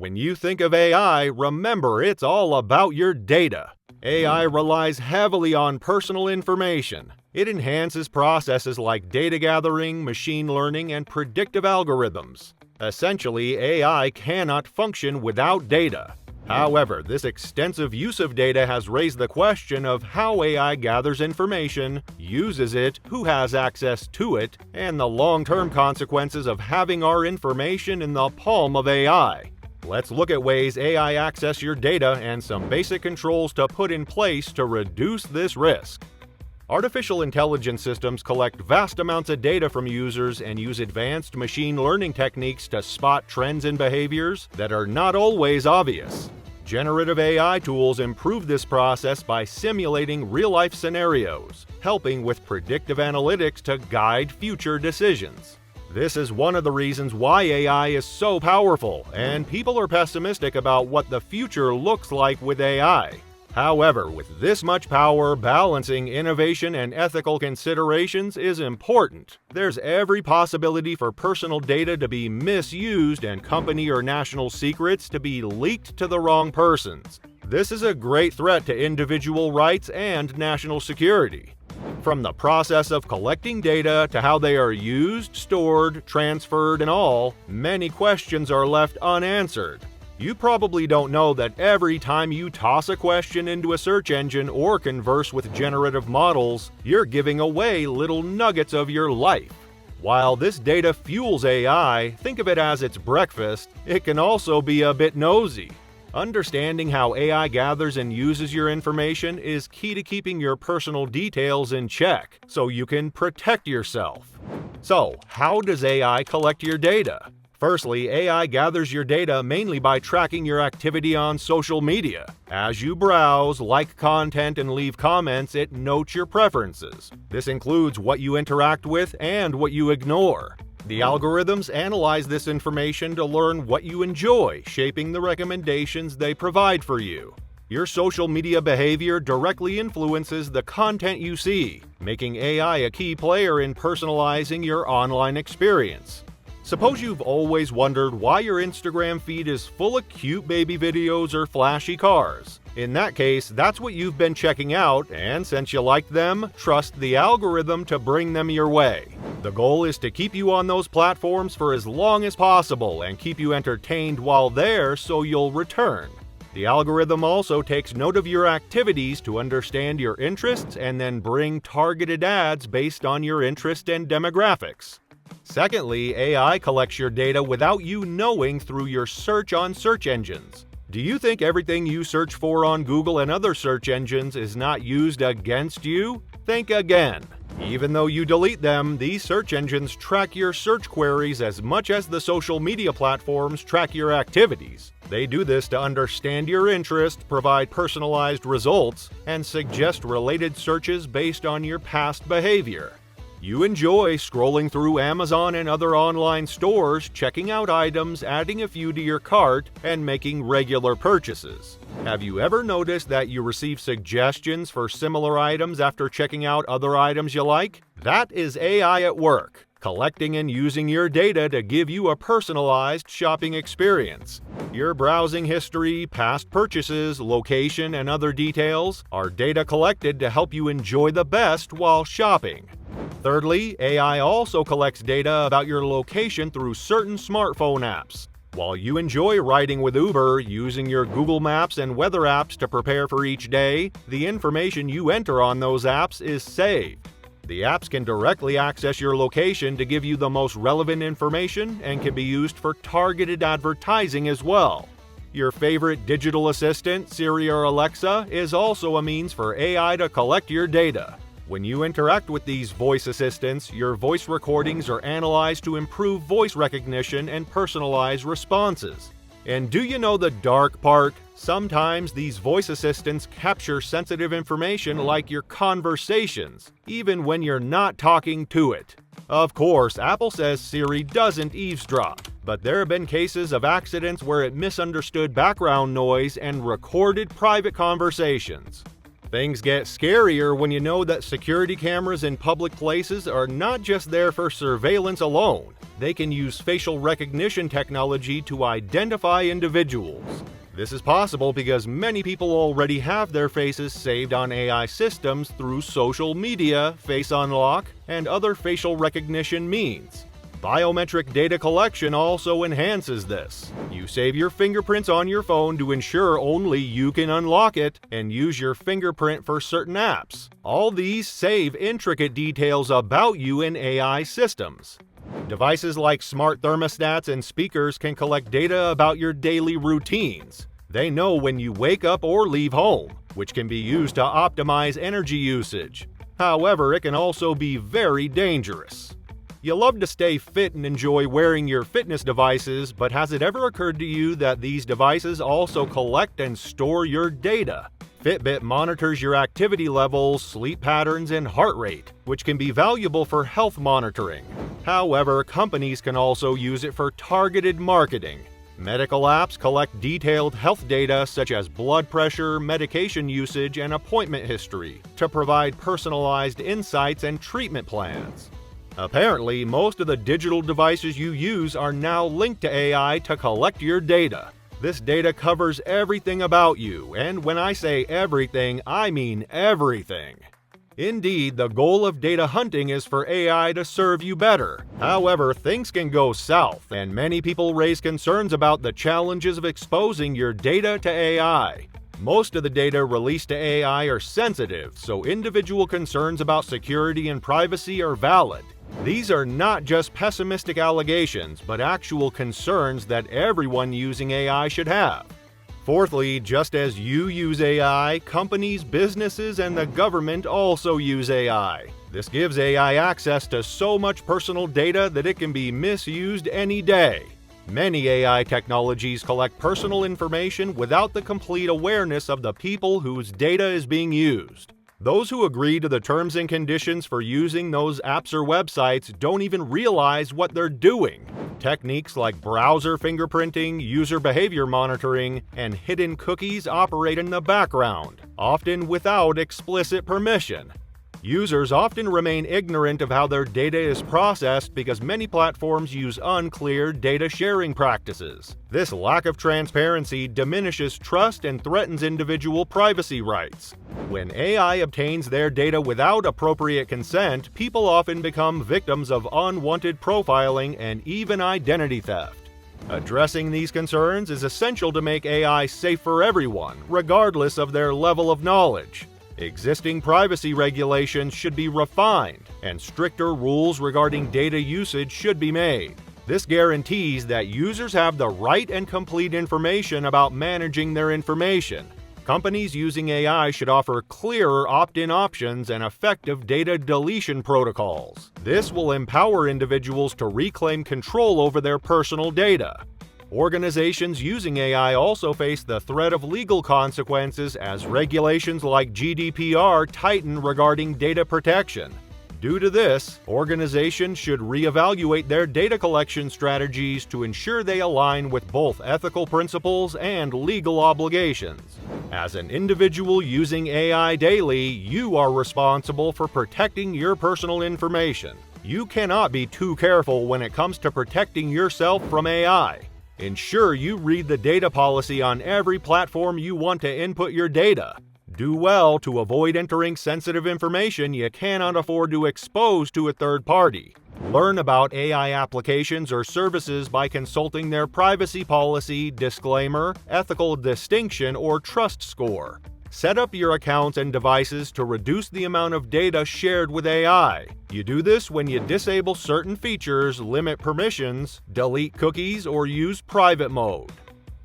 When you think of AI, remember it's all about your data. AI relies heavily on personal information. It enhances processes like data gathering, machine learning, and predictive algorithms. Essentially, AI cannot function without data. However, this extensive use of data has raised the question of how AI gathers information, uses it, who has access to it, and the long-term consequences of having our information in the palm of AI. Let's look at ways AI access your data and some basic controls to put in place to reduce this risk. Artificial intelligence systems collect vast amounts of data from users and use advanced machine learning techniques to spot trends in behaviors that are not always obvious. Generative AI tools improve this process by simulating real-life scenarios, helping with predictive analytics to guide future decisions. This is one of the reasons why AI is so powerful, and people are pessimistic about what the future looks like with AI. However, with this much power, balancing innovation and ethical considerations is important. There's every possibility for personal data to be misused and company or national secrets to be leaked to the wrong persons. This is a great threat to individual rights and national security. From the process of collecting data to how they are used, stored, transferred, and all, many questions are left unanswered. You probably don't know that every time you toss a question into a search engine or converse with generative models, you're giving away little nuggets of your life. While this data fuels AI, think of it as its breakfast, it can also be a bit nosy. Understanding how AI gathers and uses your information is key to keeping your personal details in check, so you can protect yourself. So, how does AI collect your data? Firstly, AI gathers your data mainly by tracking your activity on social media. As you browse, like content, and leave comments, it notes your preferences. This includes what you interact with and what you ignore. The algorithms analyze this information to learn what you enjoy, shaping the recommendations they provide for you. Your social media behavior directly influences the content you see, making AI a key player in personalizing your online experience. Suppose you've always wondered why your Instagram feed is full of cute baby videos or flashy cars. In that case, that's what you've been checking out, and since you like them, trust the algorithm to bring them your way. The goal is to keep you on those platforms for as long as possible and keep you entertained while there so you'll return. The algorithm also takes note of your activities to understand your interests and then bring targeted ads based on your interest and demographics. Secondly, AI collects your data without you knowing through your search on search engines. Do you think everything you search for on Google and other search engines is not used against you? Think again. Even though you delete them, these search engines track your search queries as much as the social media platforms track your activities. They do this to understand your interest, provide personalized results, and suggest related searches based on your past behavior. You enjoy scrolling through Amazon and other online stores, checking out items, adding a few to your cart, and making regular purchases. Have you ever noticed that you receive suggestions for similar items after checking out other items you like? That is AI at work, collecting and using your data to give you a personalized shopping experience. Your browsing history, past purchases, location, and other details are data collected to help you enjoy the best while shopping. Thirdly, AI also collects data about your location through certain smartphone apps. While you enjoy riding with Uber, using your Google Maps and weather apps to prepare for each day, the information you enter on those apps is saved. The apps can directly access your location to give you the most relevant information and can be used for targeted advertising as well. Your favorite digital assistant, Siri or Alexa, is also a means for AI to collect your data. When you interact with these voice assistants, your voice recordings are analyzed to improve voice recognition and personalize responses. And do you know the dark part? Sometimes these voice assistants capture sensitive information like your conversations, even when you're not talking to it. Of course, Apple says Siri doesn't eavesdrop, but there have been cases of accidents where it misunderstood background noise and recorded private conversations. Things get scarier when you know that security cameras in public places are not just there for surveillance alone. They can use facial recognition technology to identify individuals. This is possible because many people already have their faces saved on AI systems through social media, face unlock, and other facial recognition means. Biometric data collection also enhances this. You save your fingerprints on your phone to ensure only you can unlock it and use your fingerprint for certain apps. All these save intricate details about you in AI systems. Devices like smart thermostats and speakers can collect data about your daily routines. They know when you wake up or leave home, which can be used to optimize energy usage. However, it can also be very dangerous. You love to stay fit and enjoy wearing your fitness devices, but has it ever occurred to you that these devices also collect and store your data? Fitbit monitors your activity levels, sleep patterns, and heart rate, which can be valuable for health monitoring. However, companies can also use it for targeted marketing. Medical apps collect detailed health data such as blood pressure, medication usage, and appointment history to provide personalized insights and treatment plans. Apparently, most of the digital devices you use are now linked to AI to collect your data. This data covers everything about you, and when I say everything, I mean everything. Indeed, the goal of data hunting is for AI to serve you better. However, things can go south, and many people raise concerns about the challenges of exposing your data to AI. Most of the data released to AI are sensitive, so individual concerns about security and privacy are valid. These are not just pessimistic allegations, but actual concerns that everyone using AI should have. Fourthly, just as you use AI, companies, businesses, and the government also use AI. This gives AI access to so much personal data that it can be misused any day. Many AI technologies collect personal information without the complete awareness of the people whose data is being used. Those who agree to the terms and conditions for using those apps or websites don't even realize what they're doing. Techniques like browser fingerprinting, user behavior monitoring, and hidden cookies operate in the background, often without explicit permission. Users often remain ignorant of how their data is processed because many platforms use unclear data sharing practices. This lack of transparency diminishes trust and threatens individual privacy rights. When AI obtains their data without appropriate consent, people often become victims of unwanted profiling and even identity theft. Addressing these concerns is essential to make AI safe for everyone, regardless of their level of knowledge. Existing privacy regulations should be refined, and stricter rules regarding data usage should be made. This guarantees that users have the right and complete information about managing their information. Companies using AI should offer clearer opt-in options and effective data deletion protocols. This will empower individuals to reclaim control over their personal data. Organizations using AI also face the threat of legal consequences as regulations like GDPR tighten regarding data protection. Due to this, organizations should reevaluate their data collection strategies to ensure they align with both ethical principles and legal obligations. As an individual using AI daily, you are responsible for protecting your personal information. You cannot be too careful when it comes to protecting yourself from AI. Ensure you read the data policy on every platform you want to input your data. Do well to avoid entering sensitive information you cannot afford to expose to a third party. Learn about AI applications or services by consulting their privacy policy, disclaimer, ethical distinction, or trust score. Set up your accounts and devices to reduce the amount of data shared with AI. You do this when you disable certain features, limit permissions, delete cookies, or use private mode.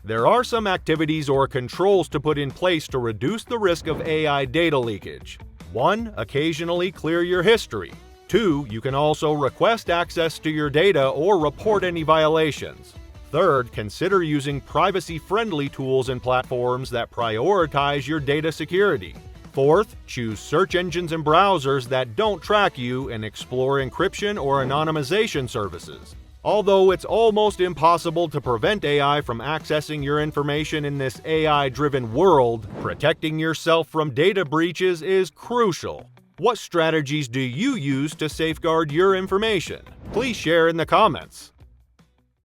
There are some activities or controls to put in place to reduce the risk of AI data leakage. 1. Occasionally clear your history. 2. You can also request access to your data or report any violations. Third, consider using privacy-friendly tools and platforms that prioritize your data security. Fourth, choose search engines and browsers that don't track you and explore encryption or anonymization services. Although it's almost impossible to prevent AI from accessing your information in this AI-driven world, protecting yourself from data breaches is crucial. What strategies do you use to safeguard your information? Please share in the comments.